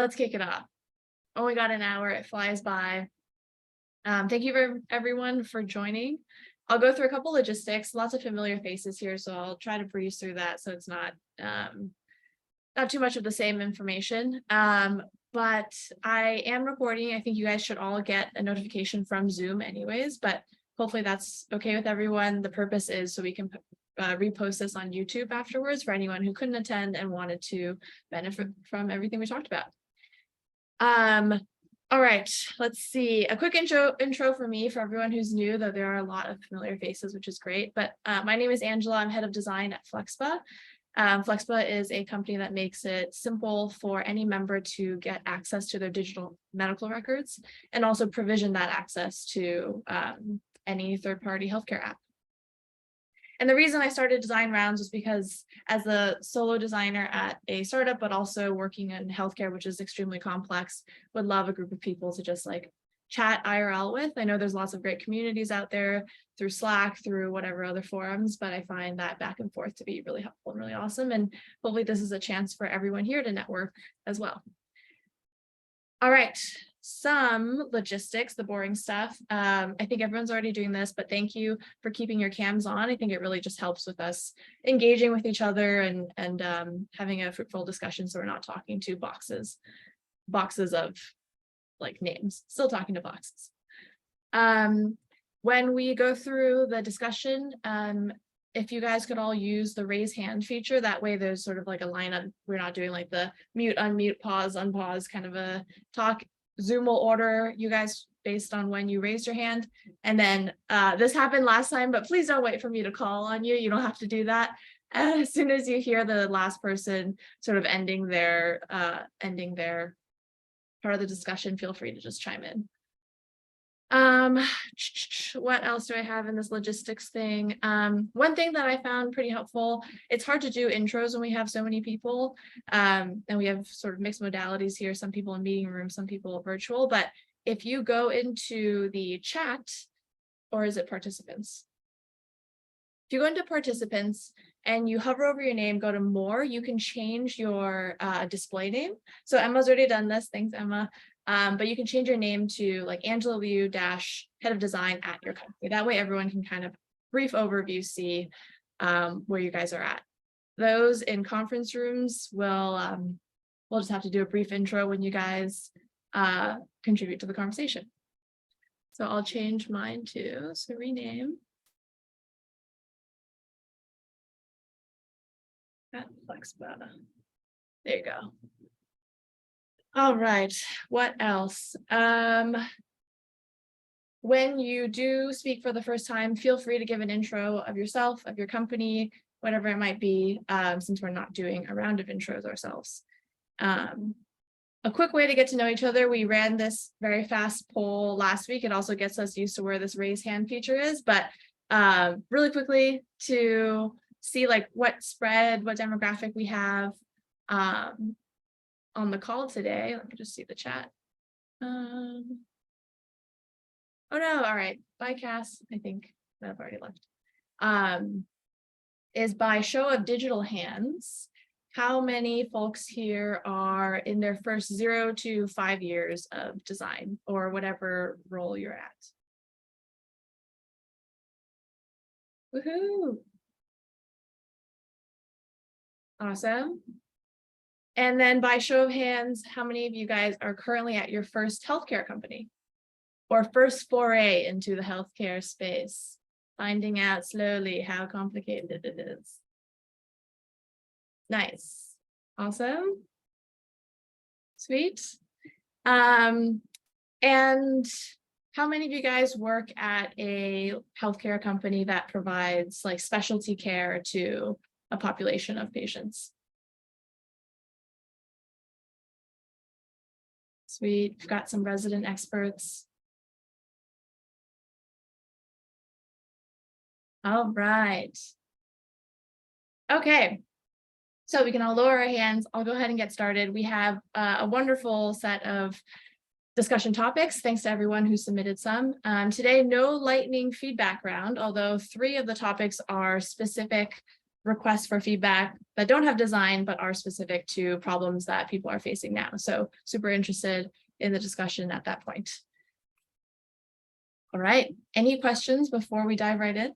Let's kick it off. Only got an hour, it flies by. Thank you everyone for joining. I'll go through a couple logistics, lots of familiar faces here, so I'll try to breeze through that so it's not too much of the same information. But I am recording. I think you guys should all get a notification from Zoom anyways, but hopefully that's okay with everyone. The purpose is so we can repost this on YouTube afterwards for anyone who couldn't attend and wanted to benefit from everything we talked about. All right, let's see. A quick intro for me, for everyone who's new, though there are a lot of familiar faces, which is great. But my name is Angela. I'm head of design at Flexpa. Flexpa is a company that makes it simple for any member to get access to their digital medical records and also provision that access to any third-party healthcare app. And the reason I started Design Rounds was because as a solo designer at a startup, but also working in healthcare, which is extremely complex, would love a group of people to just like chat IRL with. I know there's lots of great communities out there through Slack, through whatever other forums, but I find that back and forth to be really helpful and really awesome. And hopefully this is a chance for everyone here to network as well. All right. Some logistics, the boring stuff. I think everyone's already doing this, but thank you for keeping your cams on. I think it really just helps with us engaging with each other and having a fruitful discussion, so we're not talking to boxes of like names, still talking to boxes. When we go through the discussion, if you guys could all use the raise hand feature, that way there's sort of like a lineup. We're not doing like the mute, unmute, pause, unpause kind of a talk. Zoom will order you guys based on when you raised your hand. And then this happened last time, but please don't wait for me to call on you. You don't have to do that. As soon as you hear the last person sort of ending their part of the discussion, feel free to just chime in. What else do I have in this logistics thing? One thing that I found pretty helpful, it's hard to do intros when we have so many people, and we have sort of mixed modalities here, some people in meeting rooms, some people virtual, but if you go into the chat, or is it participants? If you go into participants and you hover over your name, go to more, you can change your display name. So Emma's already done this, thanks Emma. But you can change your name to like Angela Liu head of design at your company. That way everyone can kind of brief overview see where you guys are at. Those in conference rooms we'll just have to do a brief intro when you guys contribute to the conversation. So I'll change mine too, so rename. At Flexpa. There you go. All right, what else? When you do speak for the first time, feel free to give an intro of yourself, of your company, whatever it might be, since we're not doing a round of intros ourselves. A quick way to get to know each other, we ran this very fast poll last week. It also gets us used to where this raise hand feature is, but really quickly to see like what spread, what demographic we have on the call today. Let me just see the chat. Oh no, all right, bye Cass, I think I've already left. Is by show of digital hands, how many folks here are in their first 0 to 5 years of design or whatever role you're at? Woohoo! Awesome. And then by show of hands, how many of you guys are currently at your first healthcare company or first foray into the healthcare space, finding out slowly how complicated it is? Nice. Awesome. Sweet. And how many of you guys work at a healthcare company that provides like specialty care to a population of patients? Sweet, we've got some resident experts. All right. Okay, so we can all lower our hands. I'll go ahead and get started. We have a wonderful set of discussion topics. Thanks to everyone who submitted some. Today, no lightning feedback round, although 3 of the topics are specific requests for feedback that don't have design, but are specific to problems that people are facing now. So super interested in the discussion at that point. All right, any questions before we dive right in?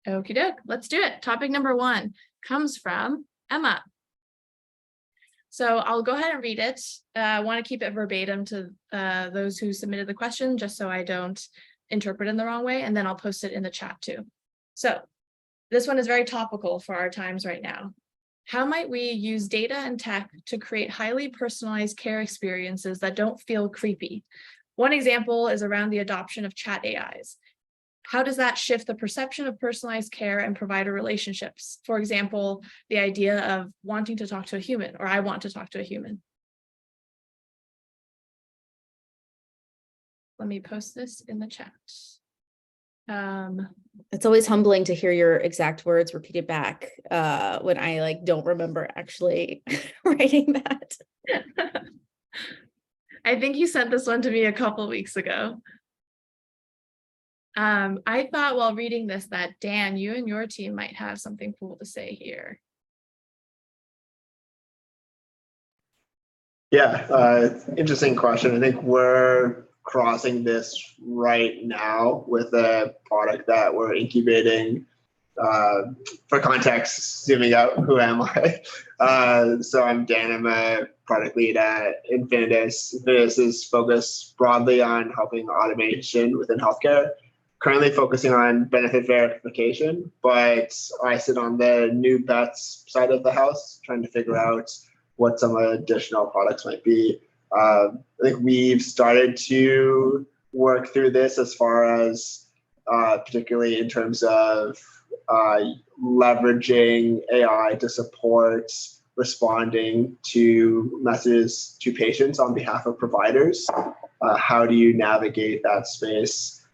Okie doke, let's do it. Topic number 1 comes from Emma. So I'll go ahead and read it. I want to keep it verbatim to those who submitted the question, just so I don't interpret in the wrong way, and then I'll post it in the chat too. So this one is very topical for our times right now. How might we use data and tech to create highly personalized care experiences that don't feel creepy? One example is around the adoption of chat AIs. How does that shift the perception of personalized care and provider relationships? For example, the idea of wanting to talk to a human, or I want to talk to a human. Let me post this in the chat. It's always humbling to hear your exact words repeated back when I don't remember actually writing that. I think you sent this one to me a couple weeks ago. I thought while reading this that Dan, you and your team might have something cool to say here. Yeah, interesting question. I think we're crossing this right now with a product that we're incubating. For context, zooming out, who am I? So I'm Dan, I'm a product lead at Infinitus. Infinitus is focused broadly on helping automation within healthcare, currently focusing on benefit verification, but I sit on the new bets side of the house, trying to figure out what some additional products might be. I think we've started to work through this as far as particularly in terms of leveraging AI to support responding to messages to patients on behalf of providers. How do you navigate that space?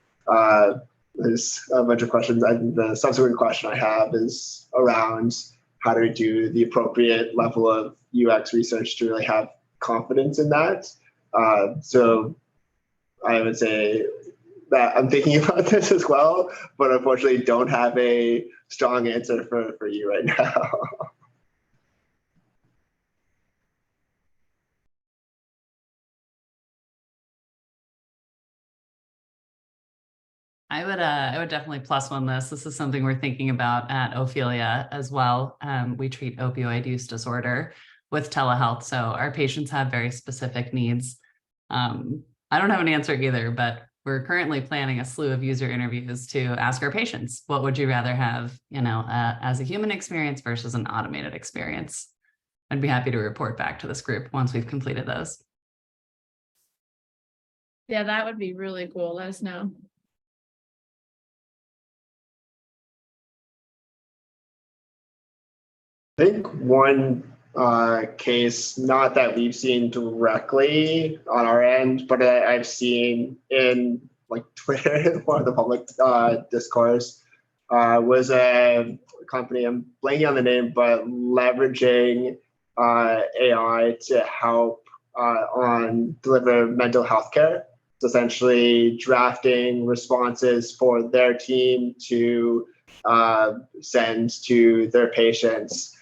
There's a bunch of questions. The subsequent question I have is around how to do the appropriate level of UX research to really have confidence in that. So I would say that I'm thinking about this as well, but unfortunately don't have a strong answer for you right now. I would definitely plus one this. This is something we're thinking about at Ophelia as well. We treat opioid use disorder with telehealth. So our patients have very specific needs. I don't have an answer either, but we're currently planning a slew of user interviews to ask our patients, what would you rather have, as a human experience versus an automated experience? I'd be happy to report back to this group once we've completed those. Yeah, that would be really cool. Let us know. I think one case, not that we've seen directly on our end, but I've seen in Twitter, one of the public discourse, was a company, I'm blanking on the name, but leveraging AI to help deliver mental health care. So essentially drafting responses for their team to send to their patients.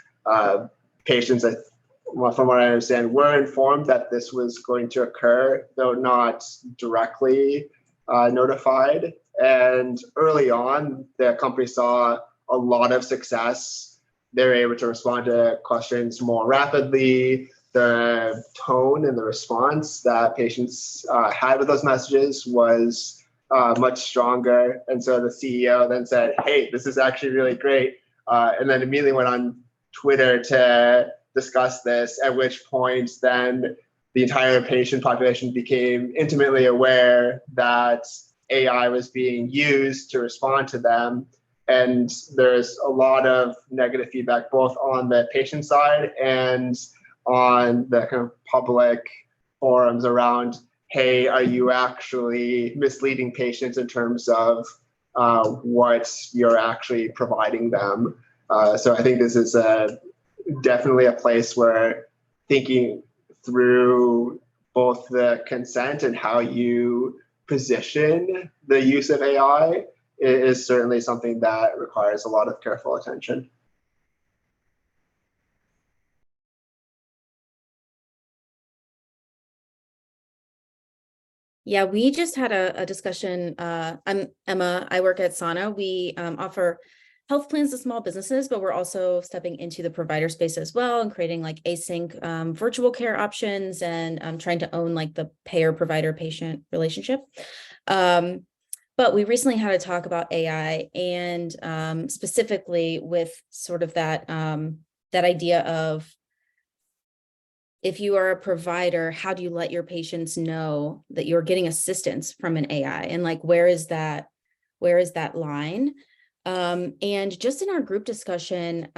Patients, from what I understand, were informed that this was going to occur, though not directly notified. And early on, the company saw a lot of success. They were able to respond to questions more rapidly. The tone and the response that patients had with those messages was much stronger. And so the CEO then said, hey, this is actually really great. And then immediately went on Twitter to discuss this, at which point then the entire patient population became intimately aware that AI was being used to respond to them. And there's a lot of negative feedback, both on the patient side and on the kind of public forums around, hey, are you actually misleading patients in terms of what you're actually providing them? So I think this is definitely a place where thinking through both the consent and how you position the use of AI is certainly something that requires a lot of careful attention. Yeah, we just had a discussion. I'm Emma. I work at Sana. We offer health plans to small businesses, but we're also stepping into the provider space as well and creating like async virtual care options and trying to own like the payer provider patient relationship. But we recently had a talk about AI and specifically with sort of that that idea of, if you are a provider, how do you let your patients know that you're getting assistance from an AI? And like, where is that line? And just in our group discussion,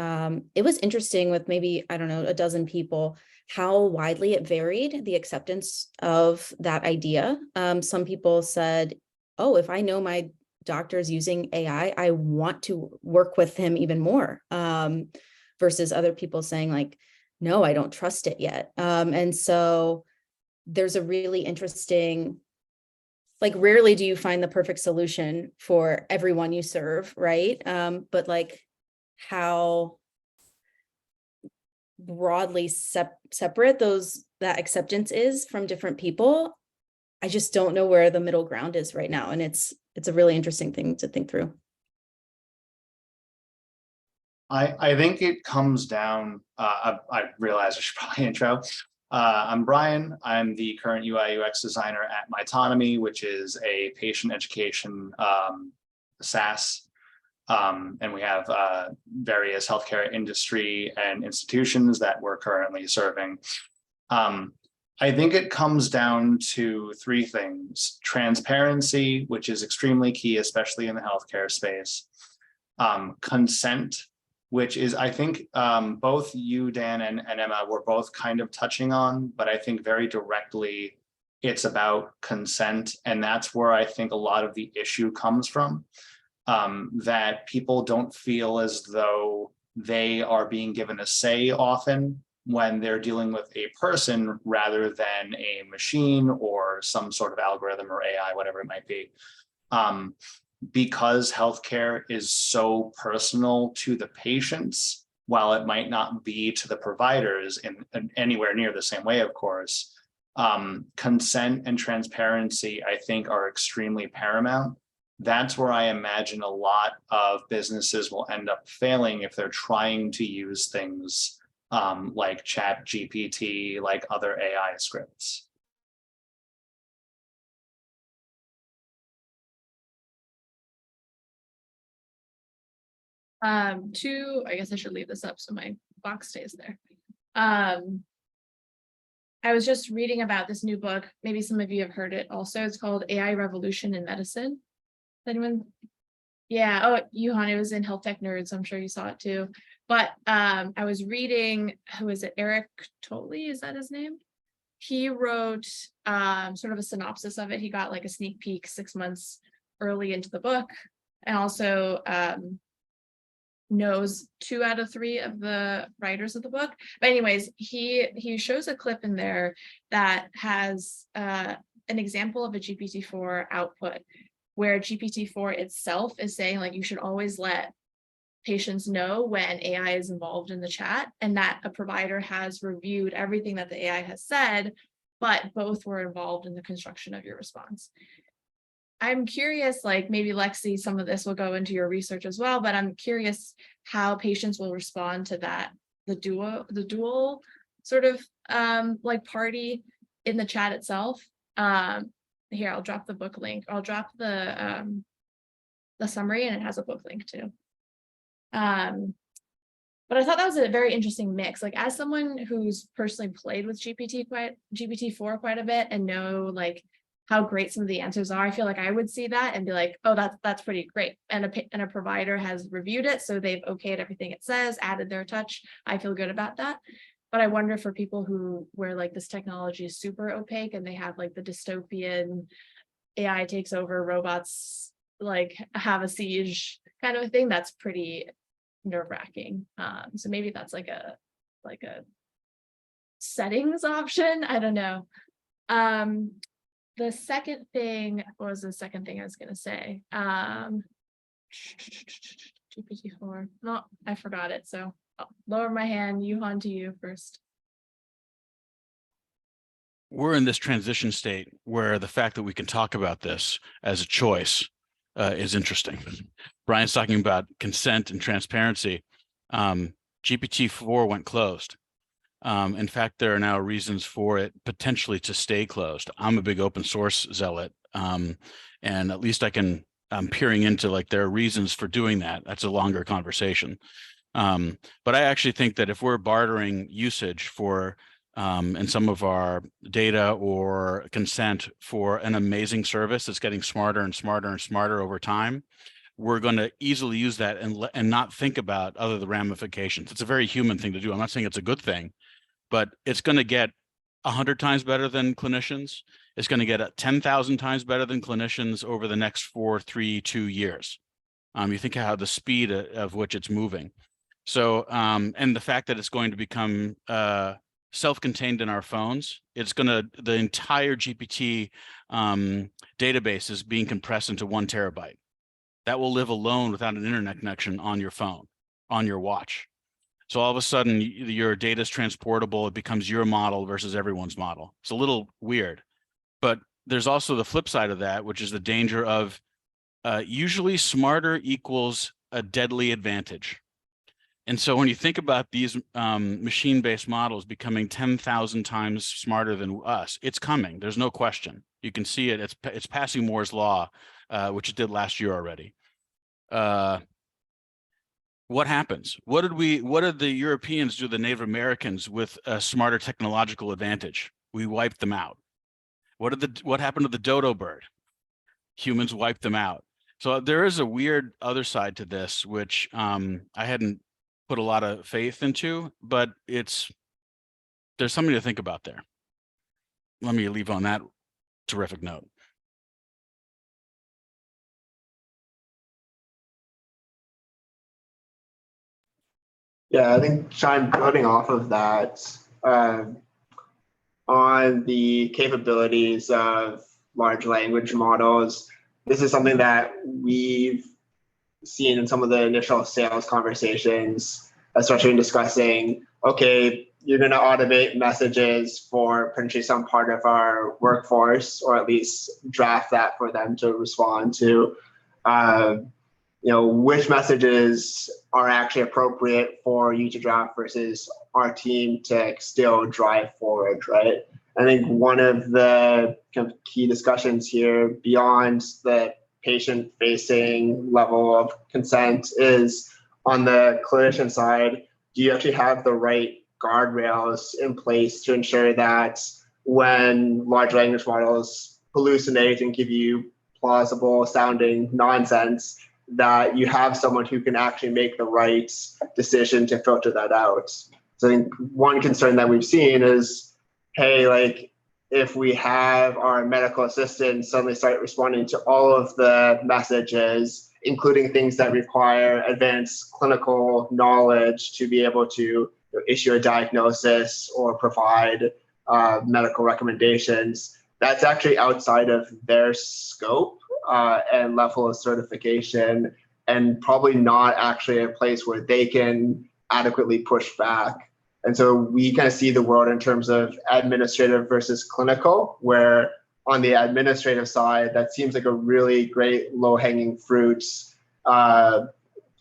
it was interesting with maybe, I don't know, a dozen people, how widely it varied, the acceptance of that idea. Some people said, oh, if I know my doctor's using AI, I want to work with him even more. Versus other people saying like, no, I don't trust it yet. And so there's a really interesting, like, rarely do you find the perfect solution for everyone you serve, right? But like how broadly separate that acceptance is from different people, I just don't know where the middle ground is right now. And it's a really interesting thing to think through. I think it comes down, I realize I should probably intro. I'm Brian. I'm the current UI UX designer at Mytonomy, which is a patient education SaaS. And we have various healthcare industry and institutions that we're currently serving. I think it comes down to three things: transparency, which is extremely key, especially in the healthcare space; consent, which is, I think, both you, Dan, and Emma were both kind of touching on, but I think very directly it's about consent. And that's where I think a lot of the issue comes from, that people don't feel as though they are being given a say often when they're dealing with a person rather than a machine or some sort of algorithm or AI, whatever it might be. Because healthcare is so personal to the patients, while it might not be to the providers in anywhere near the same way, of course, consent and transparency, I think, are extremely paramount. That's where I imagine a lot of businesses will end up failing if they're trying to use things like Chat GPT, like other AI scripts. I guess I should leave this up so my box stays there. I was just reading about this new book. Maybe some of you have heard it also. It's called AI Revolution in Medicine. Anyone? Yeah. Oh, Yuhan, it was in Health Tech Nerds. I'm sure you saw it too. But I was reading, who is it? Eric Tolle, is that his name? He wrote sort of a synopsis of it. He got like a sneak peek 6 months early into the book, and also knows 2 out of 3 of the writers of the book. But anyways, he shows a clip in there that has an example of a GPT-4 output, where GPT-4 itself is saying like you should always let patients know when AI is involved in the chat, and that a provider has reviewed everything that the AI has said, but both were involved in the construction of your response. I'm curious, like maybe Lexi, some of this will go into your research as well, but I'm curious how patients will respond to that, the dual sort of like party in the chat itself. Here, I'll drop the book link. I'll drop the summary, and it has a book link too. But I thought that was a very interesting mix. Like, as someone who's personally played with GPT-4 quite a bit and know like how great some of the answers are, I feel like I would see that and be like, oh, that's pretty great. And a provider has reviewed it, so they've okayed everything it says, added their touch. I feel good about that. But I wonder for people where like this technology is super opaque and they have like the dystopian AI takes over, robots like have a siege kind of a thing, that's pretty nerve-wracking. So maybe that's like a settings option. I don't know. The second thing, what was the second thing I was going to say? GPT-4. No, I forgot it. So I'll lower my hand. Yuhan, to you first. We're in this transition state where the fact that we can talk about this as a choice is interesting. Brian's talking about consent and transparency. GPT-4 went closed. In fact, there are now reasons for it potentially to stay closed. I'm a big open source zealot, and at least I'm peering into like there are reasons for doing that. That's a longer conversation. But I actually think that if we're bartering usage for and some of our data or consent for an amazing service that's getting smarter and smarter and smarter over time, we're going to easily use that and not think about other the ramifications. It's a very human thing to do. I'm not saying it's a good thing, but it's going to get 100 times better than clinicians. It's going to get 10,000 times better than clinicians over the next 4, 3, 2 years. You think how the speed of which it's moving. So, and the fact that it's going to become self-contained in our phones, the entire GPT database is being compressed into 1 terabyte. That will live alone without an internet connection on your phone, on your watch. So all of a sudden your data is transportable. It becomes your model versus everyone's model. It's a little weird, but there's also the flip side of that, which is the danger of usually smarter equals a deadly advantage. And so when you think about these machine-based models becoming 10,000 times smarter than us, it's coming. There's no question. You can see it. It's passing Moore's law, which it did last year already. What happens? What did the Europeans do, the Native Americans, with a smarter technological advantage? We wiped them out. What happened to the dodo bird? Humans wiped them out. So there is a weird other side to this, which I hadn't put a lot of faith into, but there's something to think about there. Let me leave on that terrific note. Yeah, I think Sean, building off of that, on the capabilities of large language models, this is something that we've seen in some of the initial sales conversations, especially in discussing, okay, you're going to automate messages for potentially some part of our workforce, or at least draft that for them to respond to. Which messages are actually appropriate for you to draft versus our team to still drive forward, right? I think one of the kind of key discussions here beyond the patient-facing level of consent is on the clinician side, do you actually have the right guardrails in place to ensure that when large language models hallucinate and give you plausible sounding nonsense, that you have someone who can actually make the right decision to filter that out? So I think one concern that we've seen is, hey, like if we have our medical assistants suddenly start responding to all of the messages, including things that require advanced clinical knowledge to be able to issue a diagnosis or provide medical recommendations, that's actually outside of their scope and level of certification, and probably not actually a place where they can adequately push back. And so we kind of see the world in terms of administrative versus clinical, where on the administrative side, that seems like a really great low-hanging fruit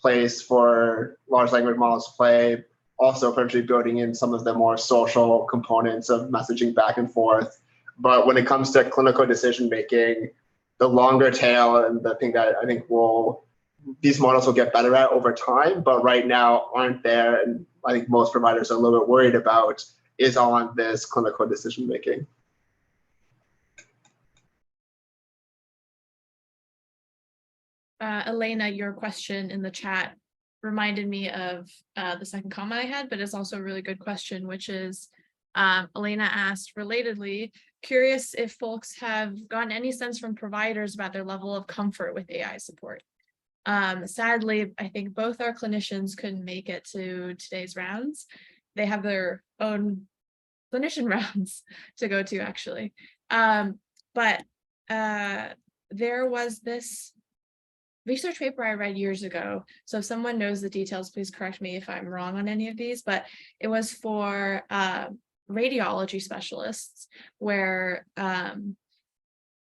place for large language models to play. Also potentially building in some of the more social components of messaging back and forth. But when it comes to clinical decision-making, the longer tail and the thing that I think these models will get better at over time, but right now aren't there, and I think most providers are a little bit worried about, is on this clinical decision-making. Elena, your question in the chat reminded me of the second comment I had, but it's also a really good question, which is, Elena asked, relatedly, curious if folks have gotten any sense from providers about their level of comfort with AI support. Sadly, I think both our clinicians couldn't make it to today's rounds. They have their own clinician rounds to go to, actually. But there was this research paper I read years ago. So if someone knows the details, please correct me if I'm wrong on any of these, but it was for radiology specialists where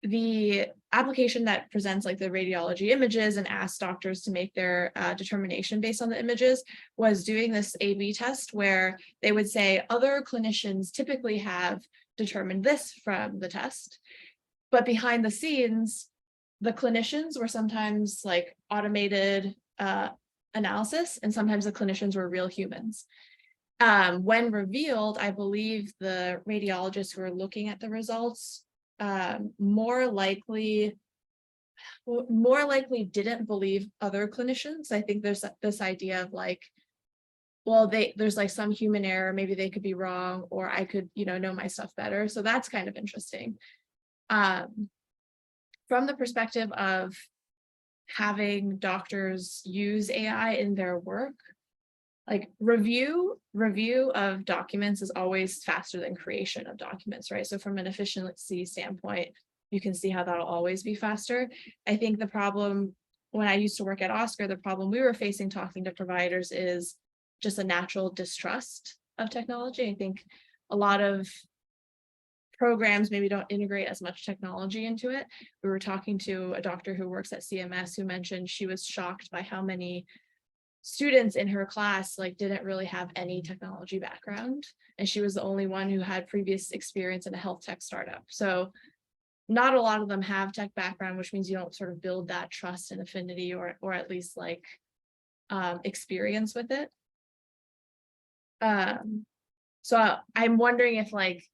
the application that presents like the radiology images and asks doctors to make their determination based on the images was doing this A/B test where they would say other clinicians typically have determined this from the test, but behind the scenes, the clinicians were sometimes like automated analysis, and sometimes the clinicians were real humans. When revealed, I believe the radiologists who were looking at the results more likely didn't believe other clinicians. I think there's this idea of like, well, there's like some human error, maybe they could be wrong, or I could, know my stuff better. So that's kind of interesting. From the perspective of having doctors use AI in their work, like review of documents is always faster than creation of documents, right? So from an efficiency standpoint, you can see how that'll always be faster. I think the problem when I used to work at Oscar, the problem we were facing talking to providers is just a natural distrust of technology. I think a lot of programs maybe don't integrate as much technology into it. We were talking to a doctor who works at CMS who mentioned she was shocked by how many students in her class like didn't really have any technology background, and she was the only one who had previous experience in a health tech startup. So not a lot of them have tech background, which means you don't sort of build that trust and affinity or at least like experience with it. So I'm wondering if like,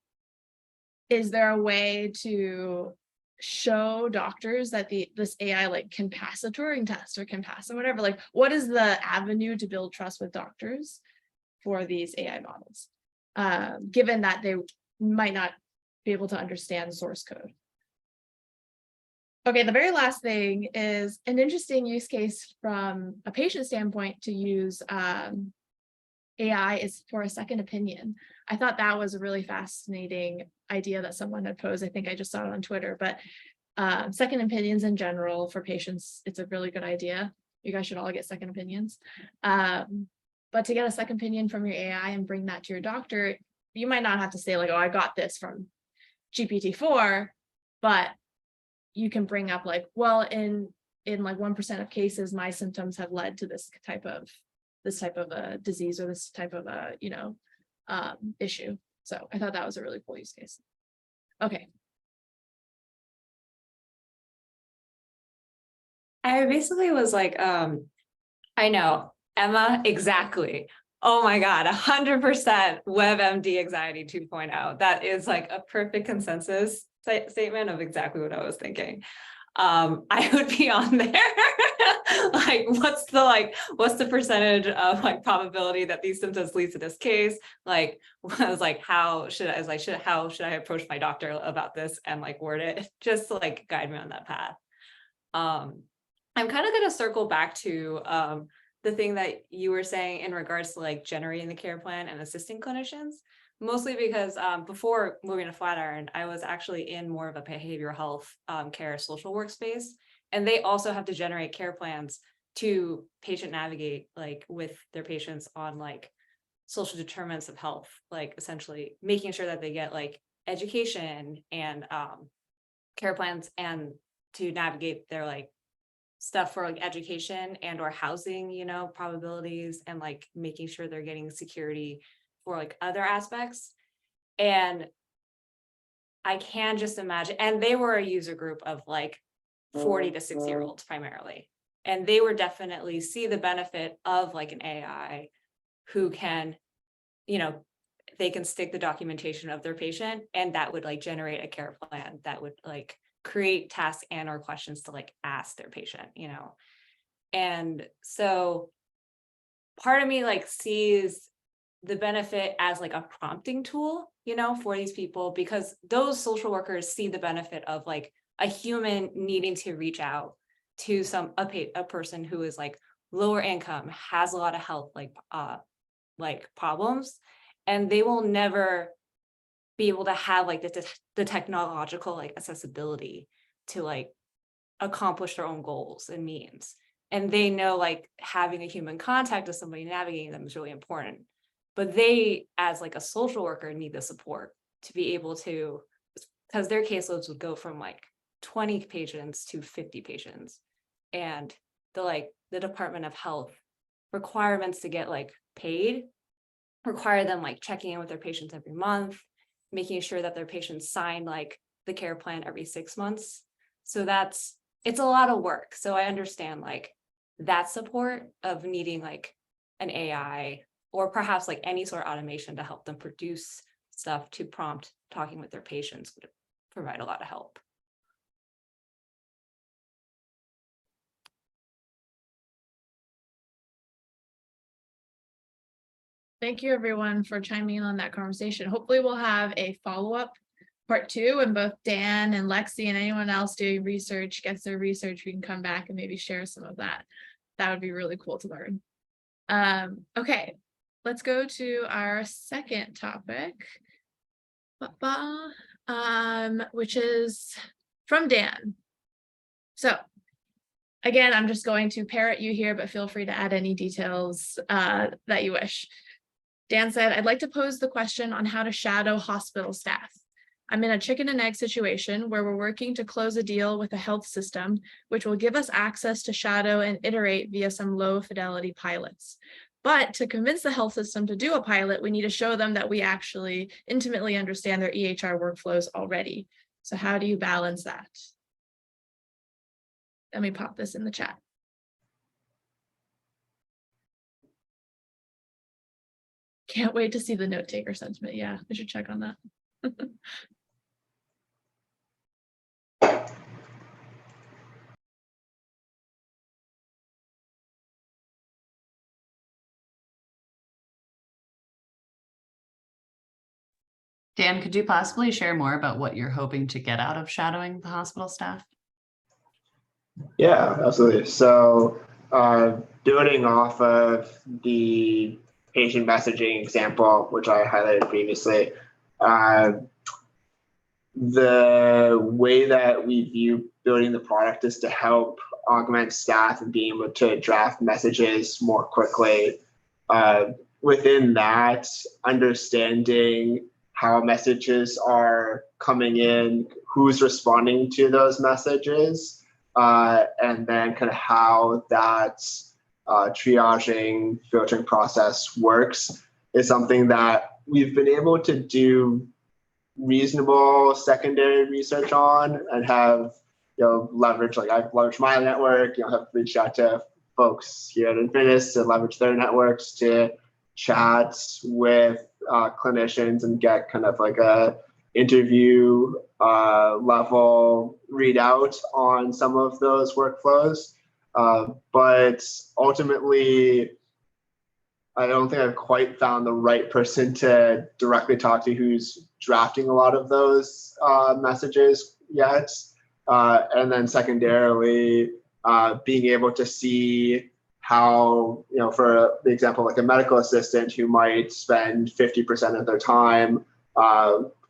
is there a way to show doctors that this AI like can pass a Turing test or can pass or whatever? Like, what is the avenue to build trust with doctors for these AI models, given that they might not be able to understand source code? Okay, the very last thing is an interesting use case from a patient standpoint to use AI is for a second opinion. I thought that was a really fascinating idea that someone had posed. I think I just saw it on Twitter, but second opinions in general for patients, it's a really good idea. You guys should all get second opinions. But to get a second opinion from your AI and bring that to your doctor, you might not have to say like, oh, I got this from GPT-4, but you can bring up like, well, in like 1% of cases, my symptoms have led to this type of a disease or this type of a, issue. So I thought that was a really cool use case. Okay. I basically was like, I know, Emma, exactly. Oh my God, 100% WebMD anxiety 2.0. That is like a perfect consensus statement of exactly what I was thinking. I would be on there. Like, what's the percentage of like probability that these symptoms lead to this case? Like, I was like, how should I approach my doctor about this and like word it? Just to like guide me on that path. I'm kind of going to circle back to the thing that you were saying in regards to like generating the care plan and assisting clinicians, mostly because before moving to Flatiron, I was actually in more of a behavioral health care social workspace, and they also have to generate care plans to patient navigate like with their patients on like social determinants of health, like essentially making sure that they get like education and care plans and to navigate their like stuff for like education and or housing, probabilities, and like making sure they're getting security for like other aspects. And I can just imagine, and they were a user group of like 40 to 60-year-olds primarily. And they would definitely see the benefit of like an AI who can, they can stick the documentation of their patient, and that would like generate a care plan that would like create tasks and or questions to like ask their patient, And so part of me like sees the benefit as like a prompting tool, for these people, because those social workers see the benefit of like a human needing to reach out to a person who is like lower income, has a lot of health like problems, and they will never be able to have like the technological like accessibility to like accomplish their own goals and means. And they know like having a human contact with somebody navigating them is really important. But they, as like a social worker, need the support to be able to, because their caseloads would go from like 20 patients to 50 patients. And the Department of Health requirements to get like paid require them like checking in with their patients every month, making sure that their patients sign like the care plan every 6 months. So it's a lot of work. So I understand like that support of needing like an AI or perhaps like any sort of automation to help them produce stuff to prompt talking with their patients would provide a lot of help. Thank you, everyone, for chiming in on that conversation. Hopefully we'll have a follow-up part 2, and both Dan and Lexi and anyone else doing research gets their research. We can come back and maybe share some of that. That would be really cool to learn. Okay, let's go to our second topic, which is from Dan. So again, I'm just going to parrot you here, but feel free to add any details that you wish. Dan said, I'd like to pose the question on how to shadow hospital staff. I'm in a chicken and egg situation where we're working to close a deal with a health system, which will give us access to shadow and iterate via some low fidelity pilots. But to convince the health system to do a pilot, we need to show them that we actually intimately understand their EHR workflows already. So how do you balance that? Let me pop this in the chat. Can't wait to see the note taker sentiment. Yeah, we should check on that. Dan, could you possibly share more about what you're hoping to get out of shadowing the hospital staff? Yeah, absolutely. So building off of the patient messaging example, which I highlighted previously, the way that we view building the product is to help augment staff and being able to draft messages more quickly. Within that, understanding how messages are coming in, who's responding to those messages, and then kind of how that triaging, filtering process works is something that we've been able to do reasonable secondary research on and have, leverage, like I've leveraged my network, have reached out to folks here at Infinis to leverage their networks to chat with clinicians and get kind of like a interview level readout on some of those workflows. But ultimately, I don't think I've quite found the right person to directly talk to who's drafting a lot of those messages yet. And then secondarily, being able to see how, for the example, like a medical assistant who might spend 50% of their time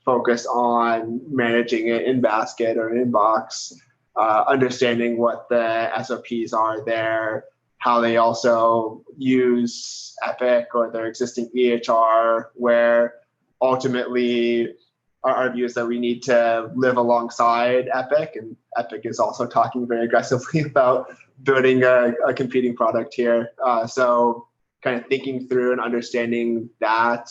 focus on managing an in-basket or an inbox, understanding what the SOPs are there, how they also use Epic or their existing EHR, where ultimately our view is that we need to live alongside Epic, and Epic is also talking very aggressively about building a competing product here. So kind of thinking through and understanding that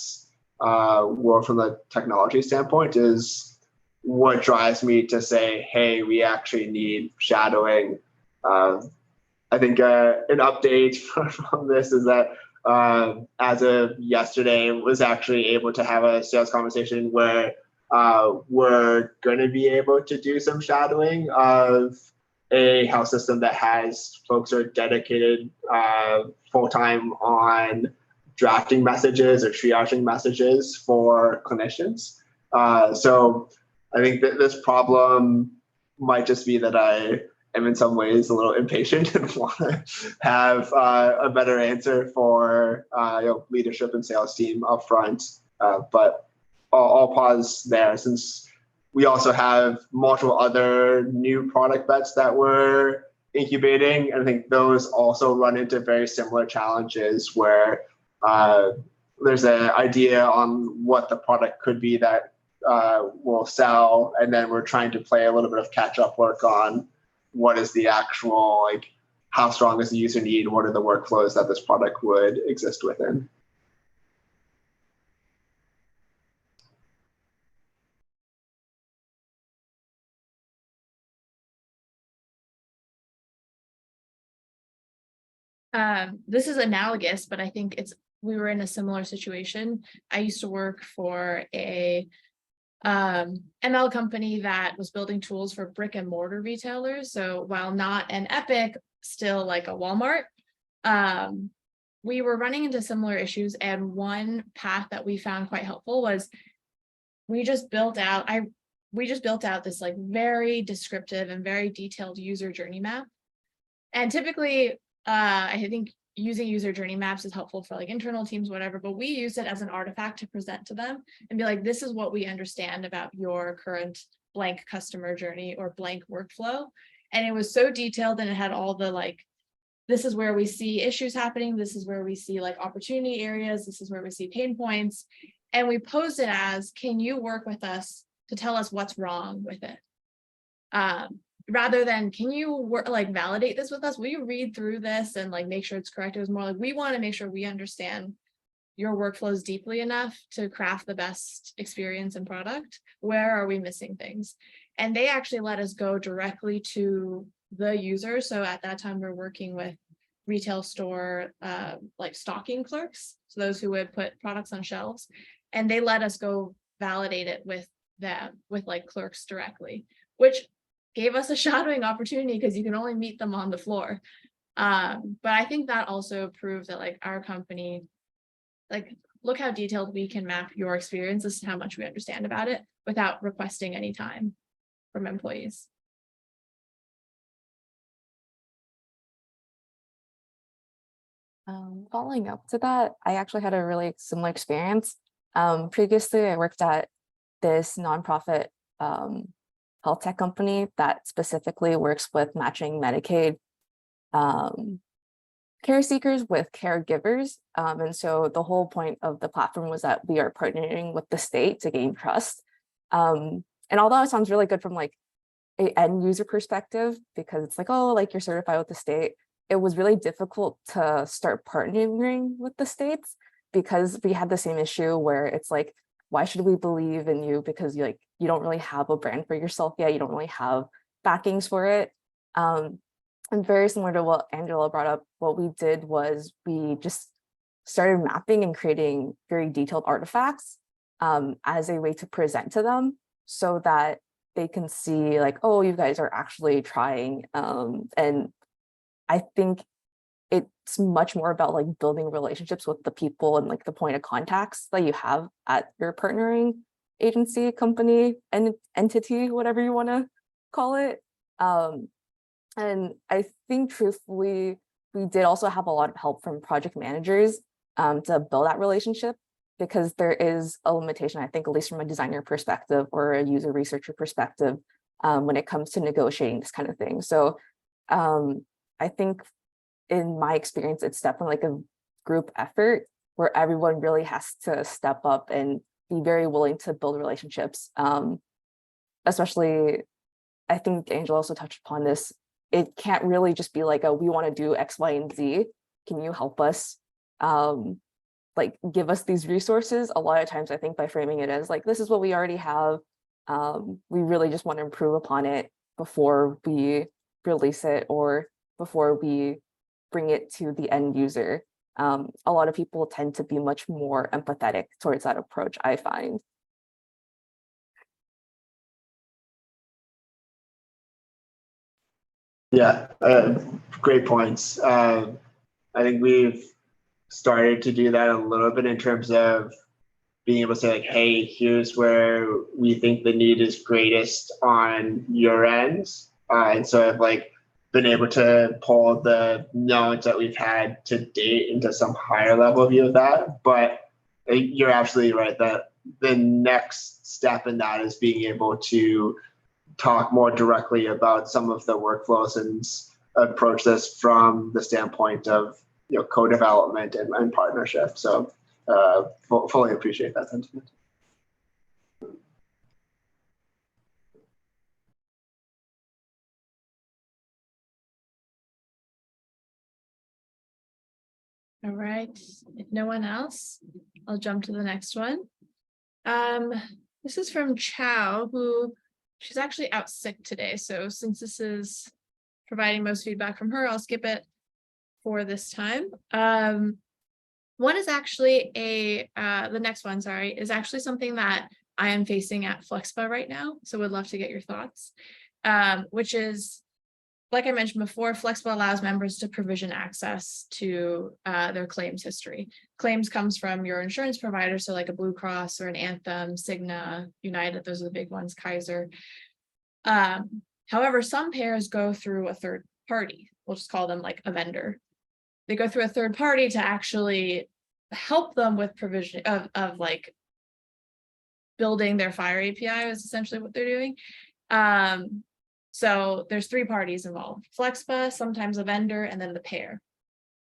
more from the technology standpoint is what drives me to say, hey, we actually need shadowing. I think an update from this is that as of yesterday, was actually able to have a sales conversation where we're going to be able to do some shadowing of a health system that has folks who are dedicated full-time on drafting messages or triaging messages for clinicians. So I think that this problem might just be that I am in some ways a little impatient and want to have a better answer for leadership and sales team up front. But I'll pause there since we also have multiple other new product bets that we're incubating. And I think those also run into very similar challenges where there's an idea on what the product could be that will sell. And then we're trying to play a little bit of catch up work on what is the actual, like, how strong is the user need? What are the workflows that this product would exist within? This is analogous, but I think we were in a similar situation. I used to work for a ML company that was building tools for brick and mortar retailers. So while not an Epic, still like a Walmart, we were running into similar issues. And one path that we found quite helpful was we just built out this like very descriptive and very detailed user journey map. And typically, I think using user journey maps is helpful for like internal teams, whatever, but we use it as an artifact to present to them and be like, this is what we understand about your current blank customer journey or blank workflow. And it was so detailed, and it had all the like, this is where we see issues happening. This is where we see like opportunity areas. This is where we see pain points. And we posed it as, can you work with us to tell us what's wrong with it? Rather than, can you like validate this with us? Will you read through this and like make sure it's correct? It was more like, we want to make sure we understand your workflows deeply enough to craft the best experience and product. Where are we missing things? And they actually let us go directly to the user. So at that time, we're working with retail store like stocking clerks, so those who would put products on shelves, and they let us go validate it with them, with like clerks directly, which gave us a shadowing opportunity because you can only meet them on the floor. But I think that also proved that like our company, like, look how detailed we can map your experience. This is how much we understand about it without requesting any time from employees. Following up to that, I actually had a really similar experience. Previously, I worked at this nonprofit health tech company that specifically works with matching Medicaid care seekers with caregivers. And so the whole point of the platform was that we are partnering with the state to gain trust. And although it sounds really good from like an end user perspective, because it's like, oh, like you're certified with the state, it was really difficult to start partnering with the states because we had the same issue where it's like, why should we believe in you? Because you don't really have a brand for yourself yet. You don't really have backings for it. And very similar to what Angela brought up, what we did was we just started mapping and creating very detailed artifacts as a way to present to them so that they can see like, oh, you guys are actually trying. And I think it's much more about like building relationships with the people and like the point of contacts that you have at your partnering agency, company, and entity, whatever you want to call it. And I think truthfully, we did also have a lot of help from project managers to build that relationship, because there is a limitation, I think, at least from a designer perspective or a user researcher perspective, when it comes to negotiating this kind of thing. So I think in my experience, it's definitely like a group effort where everyone really has to step up and be very willing to build relationships. Especially, I think Angela also touched upon this. It can't really just be like, oh, we want to do X, Y, and Z. Can you help us? Like give us these resources. A lot of times I think by framing it as like, this is what we already have. We really just want to improve upon it before we release it or before we bring it to the end user. A lot of people tend to be much more empathetic towards that approach, I find. Yeah, great points. I think we've started to do that a little bit in terms of being able to say like, hey, here's where we think the need is greatest on your end. And so I've like been able to pull the knowledge that we've had to date into some higher level view of that. But you're absolutely right that the next step in that is being able to talk more directly about some of the workflows and approach this from the standpoint of co-development and partnership. So fully appreciate that sentiment. All right, if no one else, I'll jump to the next one. This is from Chow, who she's actually out sick today. So since this is providing most feedback from her, I'll skip it for this time. One is actually the next one, sorry, is actually something that I am facing at Flexpa right now. So would love to get your thoughts, which is, like I mentioned before, Flexpa allows members to provision access to their claims history. Claims comes from your insurance provider, so like a Blue Cross or an Anthem, Cigna, United, those are the big ones, Kaiser. However, some payers go through a third party. We'll just call them like a vendor. They go through a third party to actually help them with provision of like building their Fire API is essentially what they're doing. So there's 3 parties involved: Flexpa, sometimes a vendor, and then the payer.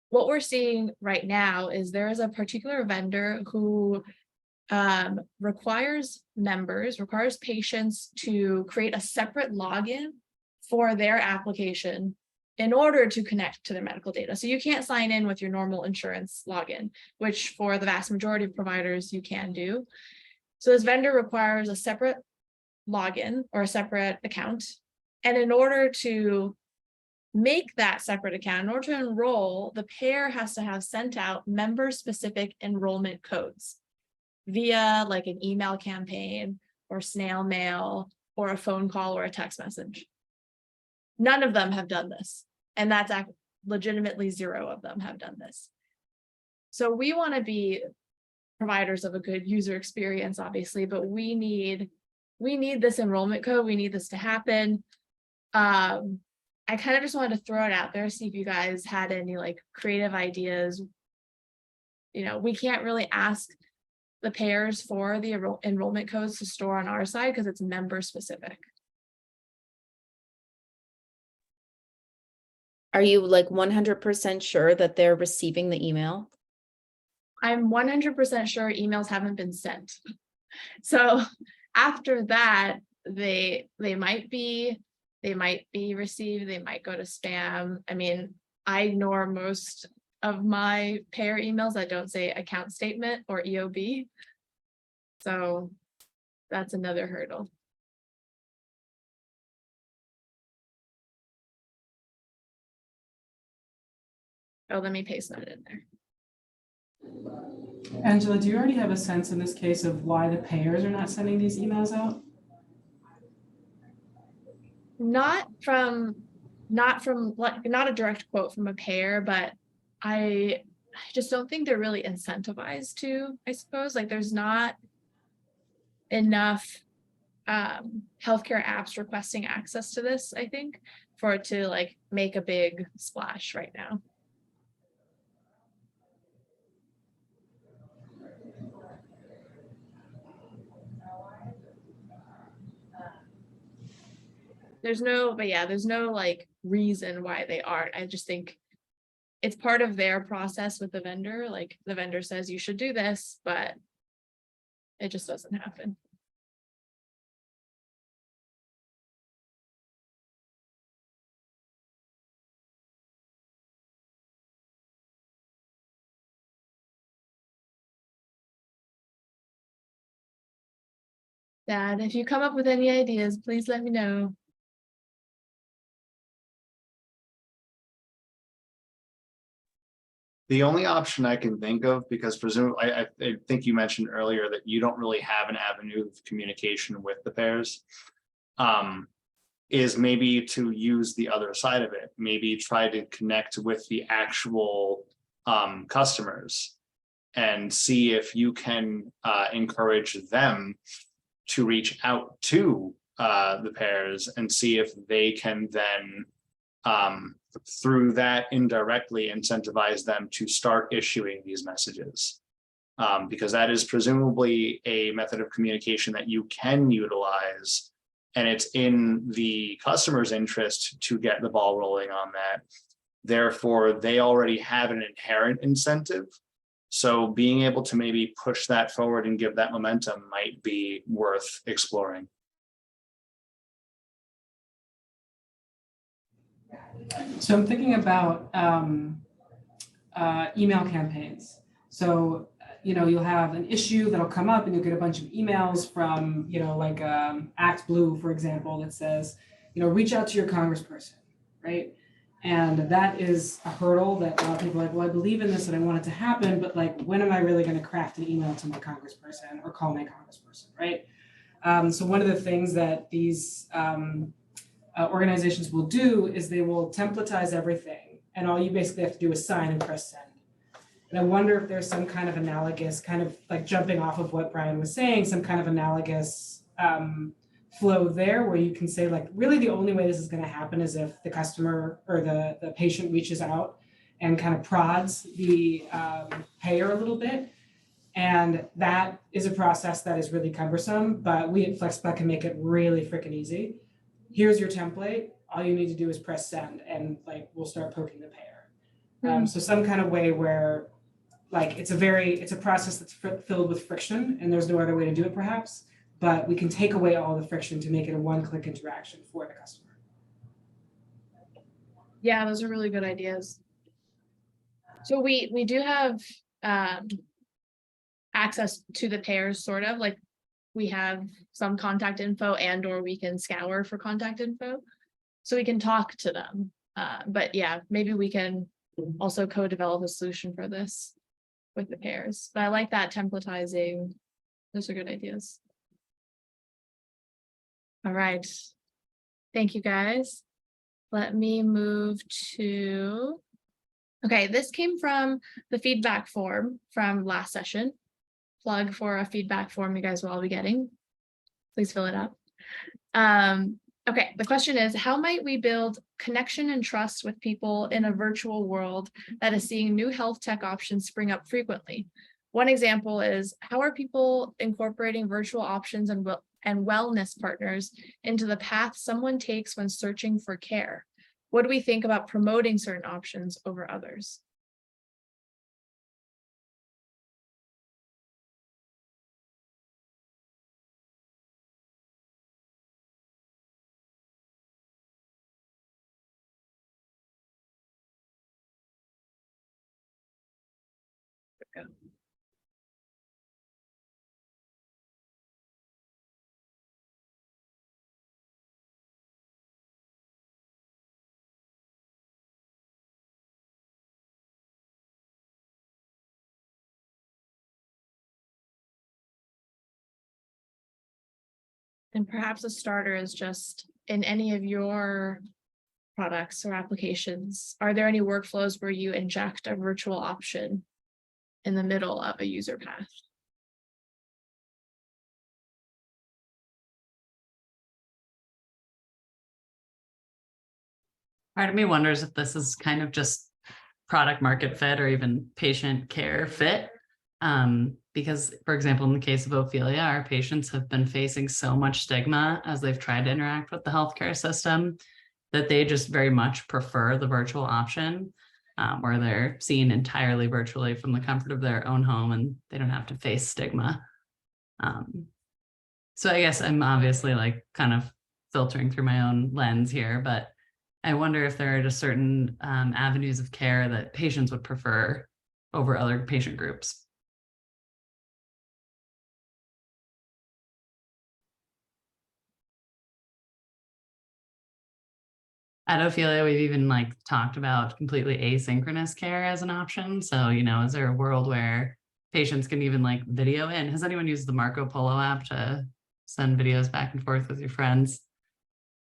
What we're seeing right now is there is a particular vendor who requires patients to create a separate login for their application in order to connect to their medical data. So you can't sign in with your normal insurance login, which for the vast majority of providers you can do. So this vendor requires a separate login or a separate account. And in order to make that separate account, in order to enroll, the payer has to have sent out member-specific enrollment codes via like an email campaign or snail mail or a phone call or a text message. None of them have done this. And that's legitimately 0 of them have done this. So we want to be providers of a good user experience, obviously, but we need this enrollment code. We need this to happen. I kind of just wanted to throw it out there, see if you guys had any like creative ideas. We can't really ask the payers for the enrollment codes to store on our side because it's member specific. Are you like 100% sure that they're receiving the email? I'm 100% sure emails haven't been sent. So after that, they might be received, they might go to spam. I mean, I ignore most of my payer emails that don't say account statement or EOB. So that's another hurdle. Oh, let me paste that in there. Angela, do you already have a sense in this case of why the payers are not sending these emails out? Not a direct quote from a payer, but I just don't think they're really incentivized to, I suppose. Like there's not enough healthcare apps requesting access to this, I think, for it to like make a big splash right now. There's no like reason why they aren't. I just think it's part of their process with the vendor. Like the vendor says you should do this, but it just doesn't happen. Dad, if you come up with any ideas, please let me know. The only option I can think of, because presumably I think you mentioned earlier that you don't really have an avenue of communication with the payers, is maybe to use the other side of it. Maybe try to connect with the actual customers and see if you can encourage them to reach out to the payers and see if they can then through that indirectly incentivize them to start issuing these messages. because that is presumably a method of communication that you can utilize, and it's in the customer's interest to get the ball rolling on that. Therefore, they already have an inherent incentive. So being able to maybe push that forward and give that momentum might be worth exploring. So I'm thinking about email campaigns. So, you'll have an issue that'll come up and you'll get a bunch of emails from, like Act Blue, for example, that says, reach out to your congressperson, right? And that is a hurdle that a lot of people are like, well, I believe in this and I want it to happen, but like, when am I really going to craft an email to my congressperson or call my congressperson, right? So one of the things that these organizations will do is they will templatize everything, and all you basically have to do is sign and press send. And I wonder if there's some kind of analogous, kind of like jumping off of what Brian was saying, some kind of analogous flow there where you can say, like, really the only way this is going to happen is if the customer or the patient reaches out and kind of prods the payer a little bit. And that is a process that is really cumbersome, but we at Flexpa can make it really freaking easy. Here's your template. All you need to do is press send, and like we'll start poking the payer. So some kind of way where, like, it's a process that's filled with friction, and there's no other way to do it perhaps, but we can take away all the friction to make it a one-click interaction for the customer. Yeah, those are really good ideas. So we do have access to the payers, sort of, like we have some contact info, and or we can scour for contact info, so we can talk to them. But yeah, maybe we can also co-develop a solution for this with the pairs. But I like that templatizing. Those are good ideas. All right. Thank you, guys. Let me move to, okay, this came from the feedback form from last session. Plug for a feedback form you guys will all be getting. Please fill it up. Okay, the question is, how might we build connection and trust with people in a virtual world that is seeing new health tech options spring up frequently? One example is, how are people incorporating virtual options and wellness partners into the path someone takes when searching for care? What do we think about promoting certain options over others? And perhaps a starter is just, in any of your products or applications, are there any workflows where you inject a virtual option in the middle of a user path? Part of me wonders if this is kind of just product market fit or even patient care fit. Because, for example, in the case of Ophelia, our patients have been facing so much stigma as they've tried to interact with the healthcare system that they just very much prefer the virtual option, where they're seen entirely virtually from the comfort of their own home and they don't have to face stigma. So I guess I'm obviously like kind of filtering through my own lens here, but I wonder if there are just certain avenues of care that patients would prefer over other patient groups. At Ophelia, we've even like talked about completely asynchronous care as an option. So, is there a world where patients can even like video in? Has anyone used the Marco Polo app to send videos back and forth with your friends?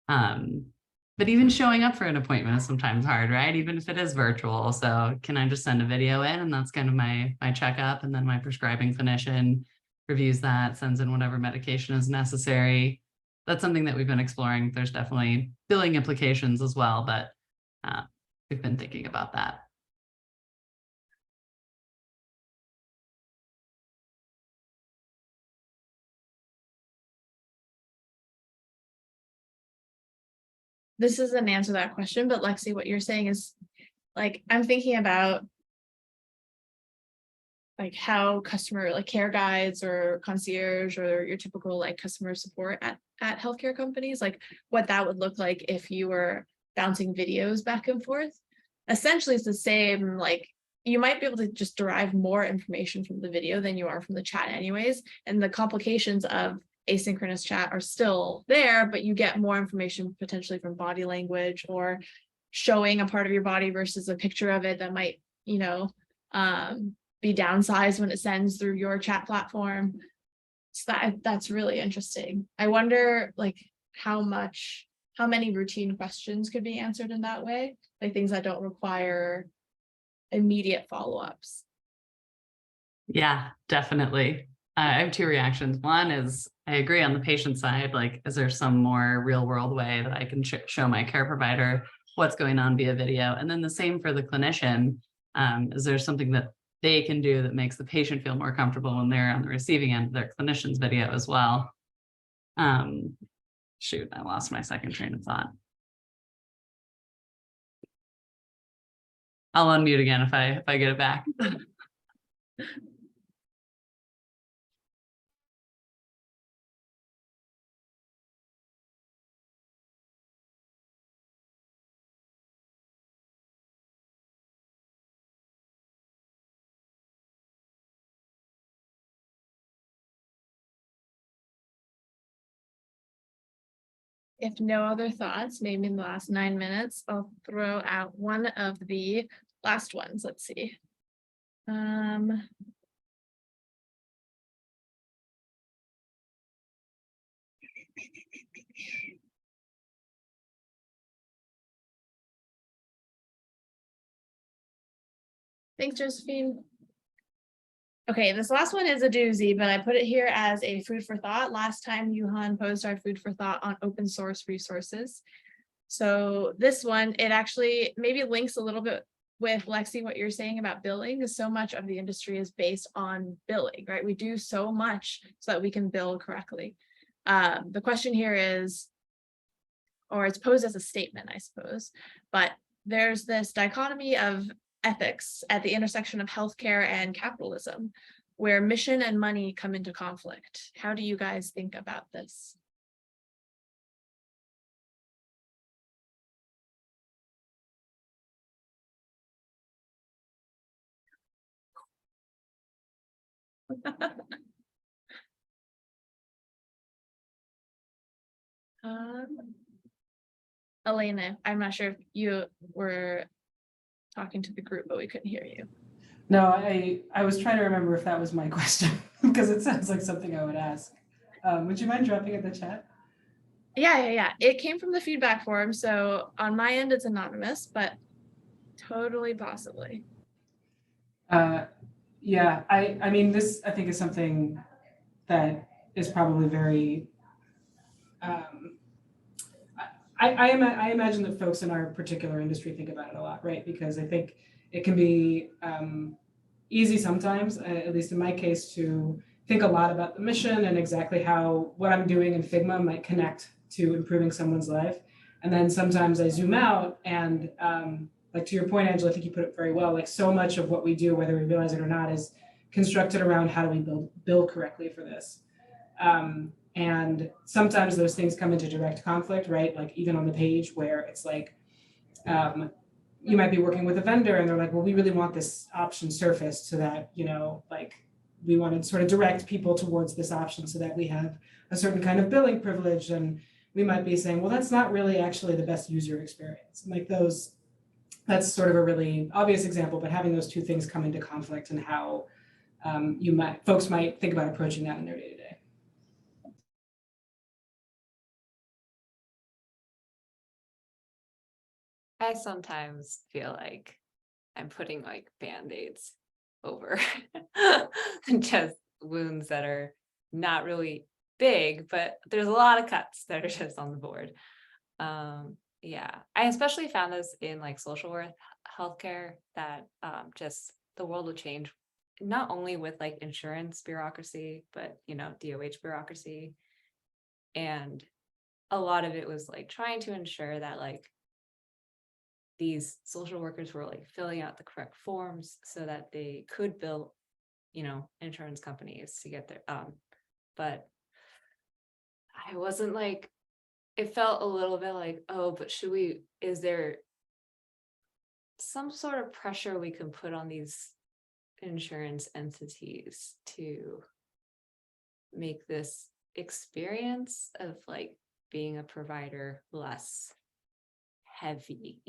But even showing up for an appointment is sometimes hard, right? Even if it is virtual. So can I just send a video in, and that's kind of my checkup, and then my prescribing clinician reviews that, sends in whatever medication is necessary. That's something that we've been exploring. There's definitely billing implications as well, but we've been thinking about that. this is an answer to that question, but Lexi, what you're saying is like, I'm thinking about like how customer like care guides or concierge or your typical like customer support at healthcare companies, like what that would look like if you were bouncing videos back and forth. Essentially, it's the same, like you might be able to just derive more information from the video than you are from the chat anyways. And the complications of asynchronous chat are still there, but you get more information potentially from body language or showing a part of your body versus a picture of it that might, you know, be downsized when it sends through your chat platform. So that's really interesting. I wonder like how many routine questions could be answered in that way, like things that don't require immediate follow-ups. Yeah, definitely. I have two reactions. One is I agree on the patient side, like, is there some more real world way that I can show my care provider what's going on via video? And then the same for the clinician. Is there something that they can do that makes the patient feel more comfortable when they're on the receiving end of their clinician's video as well? Shoot, I lost my second train of thought. I'll unmute again if I get it back. If no other thoughts, maybe in the last 9 minutes, I'll throw out one of the last ones. Let's see. Thanks, Josephine. Okay, this last one is a doozy, but I put it here as a food for thought. Last time Yuhan posted our food for thought on open source resources. So this one, it actually maybe links a little bit with Lexi, what you're saying about billing, because so much of the industry is based on billing, right? We do so much so that we can bill correctly. The question here is, or it's posed as a statement, I suppose, but there's this dichotomy of ethics at the intersection of healthcare and capitalism, where mission and money come into conflict. How do you guys think about this? Elena, I'm not sure if you were talking to the group, but we couldn't hear you. No, I was trying to remember if that was my question because it sounds like something I would ask. Would you mind dropping it in the chat? Yeah. It came from the feedback form, so on my end it's anonymous, but totally possibly. Yeah, I mean, this I think is something that is probably very. I imagine that folks in our particular industry think about it a lot, right? Because I think it can be easy sometimes, at least in my case, to think a lot about the mission and exactly how what I'm doing in Figma might connect to improving someone's life. And then sometimes I zoom out and like to your point, Angela, I think you put it very well, like so much of what we do, whether we realize it or not, is constructed around how do we build correctly for this. And sometimes those things come into direct conflict, right? Like even on the page where it's like, you might be working with a vendor and they're like, well, we really want this option surfaced so that, you know, like we want to sort of direct people towards this option so that we have a certain kind of billing privilege. And we might be saying, well, that's not really actually the best user experience. And like that's sort of a really obvious example, but having those two things come into conflict and how folks might think about approaching that in their day-to-day. I sometimes feel like I'm putting like band-aids over just wounds that are not really big, but there's a lot of cuts that are just on the board. Yeah, I especially found this in like social work healthcare that just the world will change, not only with like insurance bureaucracy, but you know, DOH bureaucracy. And a lot of it was like trying to ensure that like these social workers were like filling out the correct forms so that they could bill, insurance companies to get their, but I wasn't like, it felt a little bit like, oh, but is there some sort of pressure we can put on these insurance entities to make this experience of like being a provider less heavy?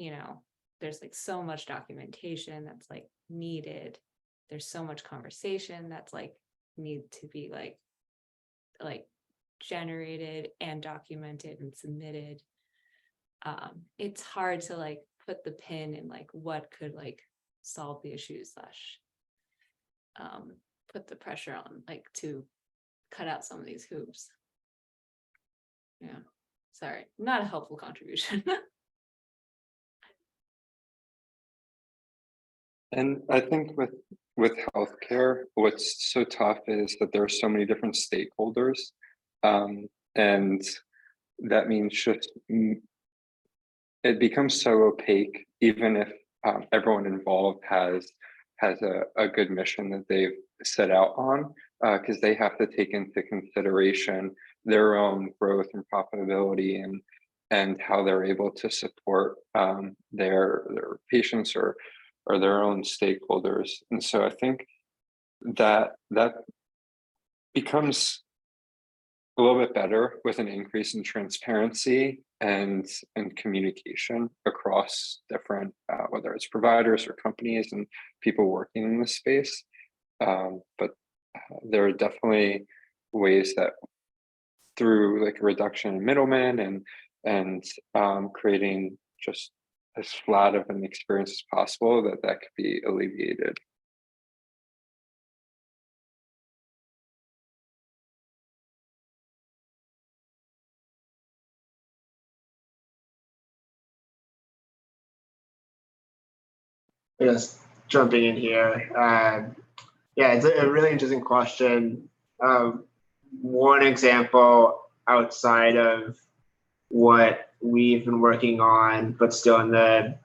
There's like so much documentation that's like needed. There's so much conversation that's like need to be like generated and documented and submitted. It's hard to like put the pin in like what could like solve the issues slash put the pressure on like to cut out some of these hoops. Yeah, sorry, not a helpful contribution. And I think with healthcare, what's so tough is that there are so many different stakeholders, and that means just it becomes so opaque, even if everyone involved has a good mission that they've set out on, because they have to take into consideration their own growth and profitability and how they're able to support their patients or their own stakeholders. And so I think that becomes a little bit better with an increase in transparency and communication across different, whether it's providers or companies and people working in this space. But there are definitely ways that through like a reduction in middlemen and creating just as flat of an experience as possible, that could be alleviated. Just jumping in here. Yeah, it's a really interesting question. One example outside of what we've been working on, but still in the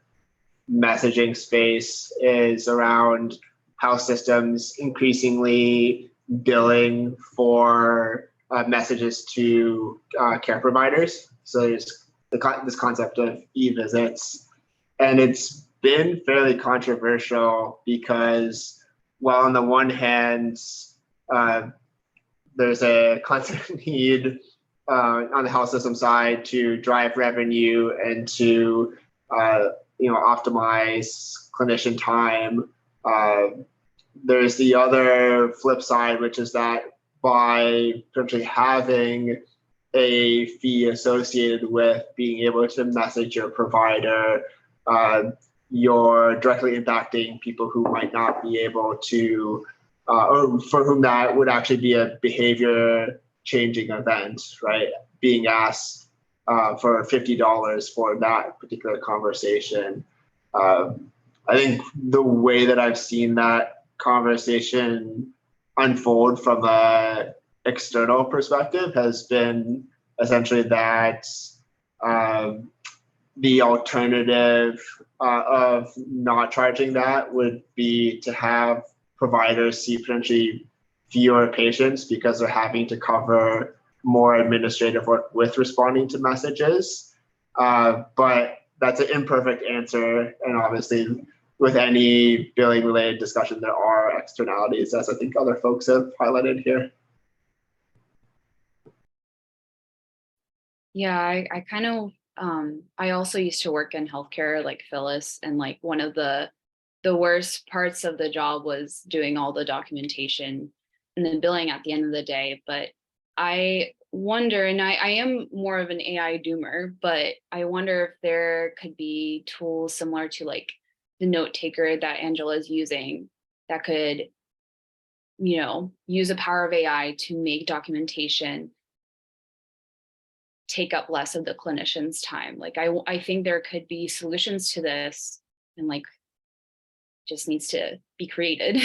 messaging space, is around how systems increasingly billing for messages to care providers. So there's this concept of e-visits, and it's been fairly controversial because, while on the one hand, there's a constant need on the health system side to drive revenue and to optimize clinician time. There's the other flip side, which is that by potentially having a fee associated with being able to message your provider, you're directly impacting people who might not be able to, or for whom that would actually be a behavior changing event, right? Being asked for $50 for that particular conversation. I think the way that I've seen that conversation unfold from an external perspective has been essentially that the alternative of not charging that would be to have providers see potentially fewer patients because they're having to cover more administrative work with responding to messages. But that's an imperfect answer. And obviously, with any billing related discussion, there are externalities, as I think other folks have highlighted here. Yeah, I kind of, I also used to work in healthcare like Phyllis, and like one of the worst parts of the job was doing all the documentation and then billing at the end of the day. But I wonder, and I am more of an AI doomer, but I wonder if there could be tools similar to like the note taker that Angela is using that could, use the power of AI to make documentation take up less of the clinician's time. Like I think there could be solutions to this, and like just needs to be created.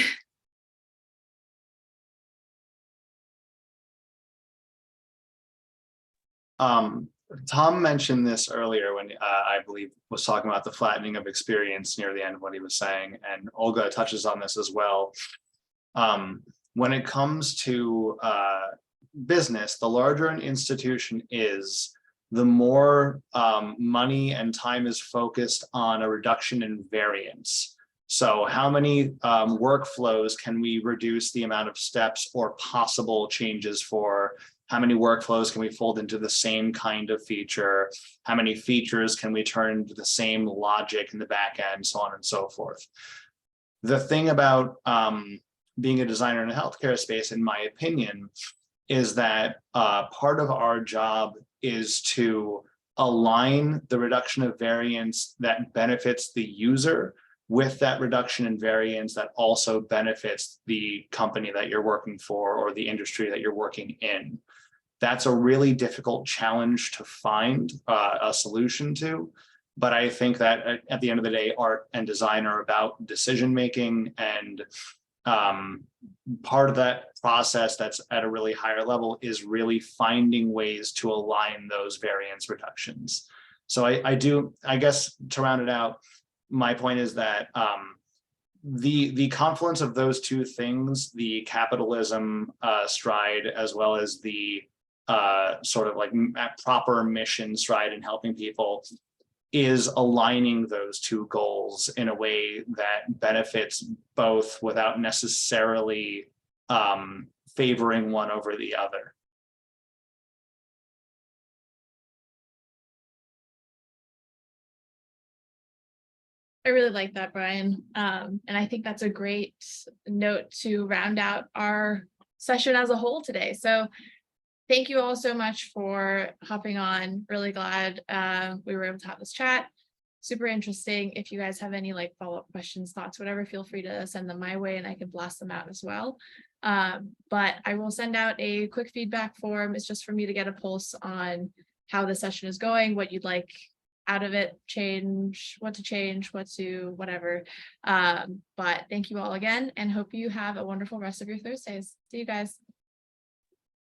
Tom mentioned this earlier when I believe was talking about the flattening of experience near the end of what he was saying, and Olga touches on this as well. When it comes to business, the larger an institution is, the more money and time is focused on a reduction in variance. So how many workflows can we reduce the amount of steps or possible changes for? How many workflows can we fold into the same kind of feature? How many features can we turn into the same logic in the back end, so on and so forth. The thing about being a designer in a healthcare space, in my opinion, is that part of our job is to align the reduction of variance that benefits the user with that reduction in variance that also benefits the company that you're working for or the industry that you're working in. That's a really difficult challenge to find a solution to. But I think that at the end of the day, art and design are about decision making, and part of that process that's at a really higher level is really finding ways to align those variance reductions. So I guess to round it out, my point is that the confluence of those two things, the capitalism stride, as well as the sort of like proper mission stride in helping people, is aligning those two goals in a way that benefits both without necessarily favoring one over the other. I really like that, Brian. And I think that's a great note to round out our session as a whole today. So thank you all so much for hopping on. Really glad we were able to have this chat. Super interesting. If you guys have any like follow-up questions, thoughts, whatever, feel free to send them my way and I can blast them out as well. But I will send out a quick feedback form. It's just for me to get a pulse on how the session is going, what you'd like out of it, what to whatever. But thank you all again and hope you have a wonderful rest of your Thursdays. See you guys.